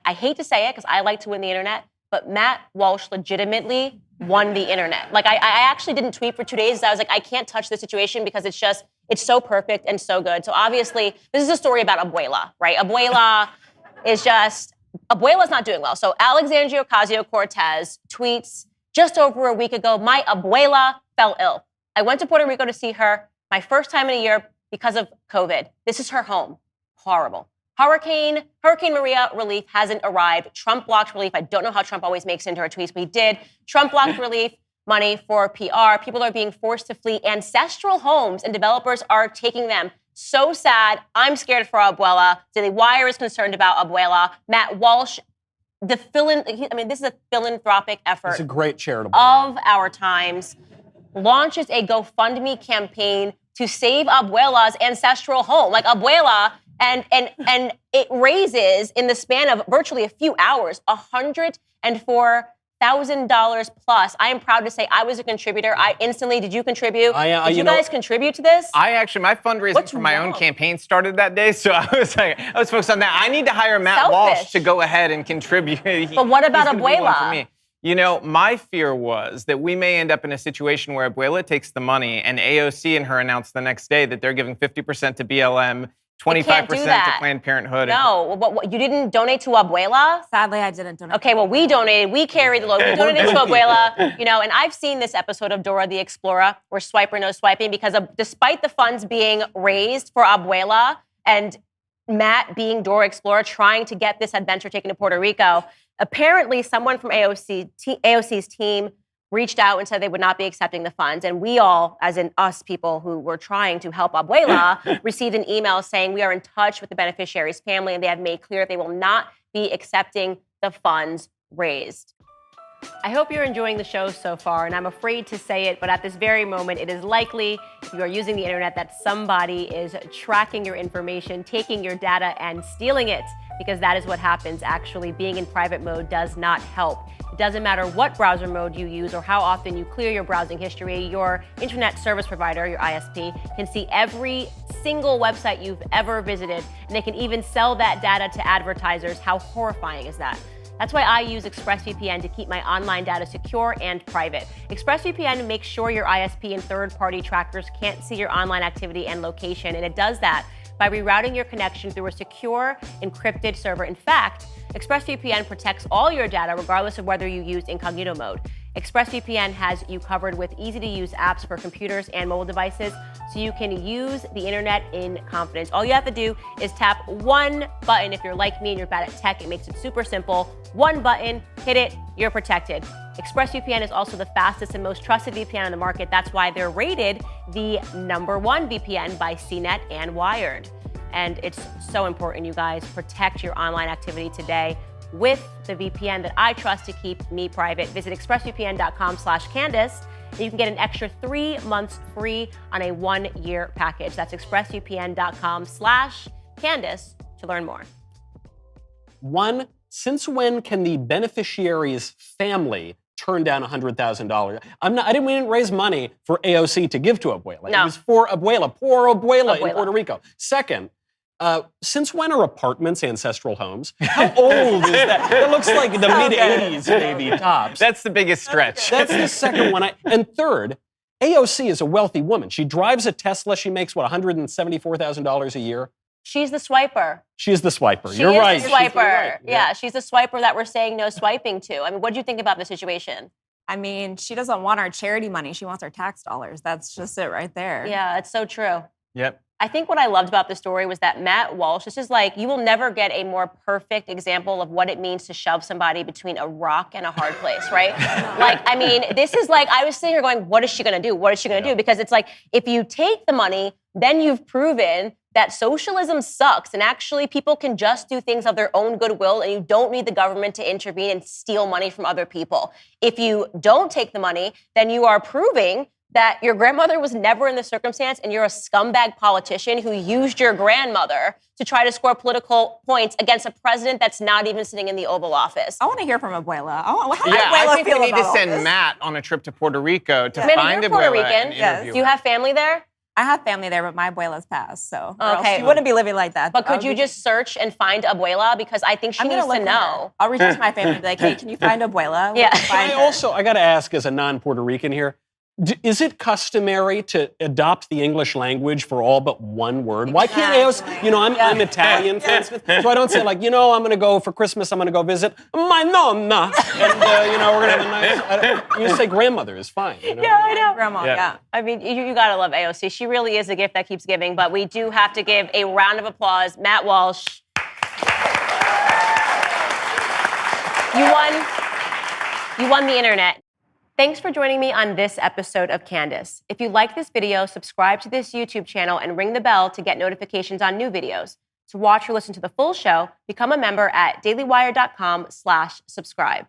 I hate to say it because I like to win the internet, but Matt Walsh legitimately won the internet. Like, I actually didn't tweet for 2 days. I was like, I can't touch this situation because it's so perfect and so good. So obviously, this is a story about Abuela, right? Abuela's not doing well. So Alexandria Ocasio-Cortez tweets just over a week ago, my Abuela fell ill. I went to Puerto Rico to see her, my first time in a year because of COVID. This is her home. Horrible. Hurricane Maria relief hasn't arrived. Trump blocked relief. I don't know how Trump always makes into her tweets, but he did. Trump blocked relief money for PR. People are being forced to flee ancestral homes, and developers are taking them. So sad. I'm scared for Abuela. Daily Wire is concerned about Abuela. Matt Walsh, this is a philanthropic effort. It's a great charitable of our times. Launches a GoFundMe campaign to save Abuela's ancestral home. Like Abuela, and it raises, in the span of virtually a few hours, $104,000 plus. I am proud to say I was a contributor. Did you contribute? Did you guys contribute to this? My fundraising for my own campaign started that day, so I was focused on that. I need to hire Matt Walsh to go ahead and contribute. But what about Abuela? You know, my fear was that we may end up in a situation where Abuela takes the money and AOC and her announce the next day that they're giving 50% to BLM, 25% to Planned Parenthood. No, you didn't donate to Abuela? Sadly, I didn't donate. Okay, well, we donated. We carried the load. We donated to Abuela. And I've seen this episode of Dora the Explorer where swiper no swiping because despite the funds being raised for Abuela and Matt being Dora Explorer trying to get this adventure taken to Puerto Rico, apparently someone from AOC's team reached out and said they would not be accepting the funds. And we all, as in us people who were trying to help Abuela, received an email saying we are in touch with the beneficiary's family and they have made clear they will not be accepting the funds raised. I hope you're enjoying the show so far, and I'm afraid to say it, but at this very moment, it is likely, if you are using the internet, that somebody is tracking your information, taking your data, and stealing it, because that is what happens. Actually, being in private mode does not help. It doesn't matter what browser mode you use or how often you clear your browsing history, your internet service provider, your ISP, can see every single website you've ever visited, and they can even sell that data to advertisers. How horrifying is that? That's why I use ExpressVPN to keep my online data secure and private. ExpressVPN makes sure your ISP and third-party trackers can't see your online activity and location, and it does that by rerouting your connection through a secure, encrypted server. In fact, ExpressVPN protects all your data regardless of whether you use incognito mode. ExpressVPN has you covered with easy-to-use apps for computers and mobile devices, so you can use the internet in confidence. All you have to do is tap one button. If you're like me and you're bad at tech, it makes it super simple. One button, hit it, you're protected. ExpressVPN is also the fastest and most trusted VPN on the market. That's why they're rated the #1 VPN by CNET and Wired. And it's so important, you guys, protect your online activity today with the VPN that I trust to keep me private. Visit expressvpn.com/Candace. And you can get an extra 3 months free on a 1-year package. That's expressvpn.com/Candace to learn more. Since when can the beneficiary's family turn down $100,000? We didn't raise money for AOC to give to Abuela. No. It was for Abuela, poor Abuela in Puerto Rico. Second, since when are apartments ancestral homes? How old is that? It looks like the mid-'80s, maybe, tops. That's the biggest stretch. That's the second one. And third, AOC is a wealthy woman. She drives a Tesla. She makes, $174,000 a year? She's the swiper. She's the swiper. You're right. She's the swiper. Right. Yeah, she's the swiper that we're saying no swiping to. I mean, what do you think about the situation? I mean, she doesn't want our charity money. She wants our tax dollars. That's just it right there. Yeah, it's so true. Yep. I think what I loved about the story was that Matt Walsh, this is like, you will never get a more perfect example of what it means to shove somebody between a rock and a hard place, right? This is like, I was sitting here going, what is she gonna do? What is she gonna do? Because it's like, if you take the money, then you've proven that socialism sucks and actually people can just do things of their own goodwill and you don't need the government to intervene and steal money from other people. If you don't take the money, then you are proving that your grandmother was never in this circumstance and you're a scumbag politician who used your grandmother to try to score political points against a president that's not even sitting in the Oval Office. I want to hear from Abuela. How does I Abuela think feel we need to about send this? Matt on a trip to Puerto Rico to Amanda, find you're Puerto Abuela Rican. and interview Do you her. have family there? I have family there, but my abuela's passed, so or else Okay. she wouldn't be living like that. But could you just search and find Abuela? Because I think she I'm needs gonna to look for her. know. I'll reach out to my family and be like, hey, can you find Abuela? We Yeah. can find her. I got to ask as a non-Puerto Rican here, is it customary to adopt the English language for all but one word? Why can't AOC, you know, I'm Italian, for instance, so I don't say like, you know, I'm going to go for Christmas, I'm going to go visit my nonna, and, you know, we're going to have a nice, you say grandmother is fine. You know? Yeah, I know. Grandma, Yeah. yeah. I mean, you gotta love AOC. She really is a gift that keeps giving, but we do have to give a round of applause. Matt Walsh. You won the internet. Thanks for joining me on this episode of Candace. If you like this video, subscribe to this YouTube channel and ring the bell to get notifications on new videos. To watch or listen to the full show, become a member at dailywire.com/subscribe.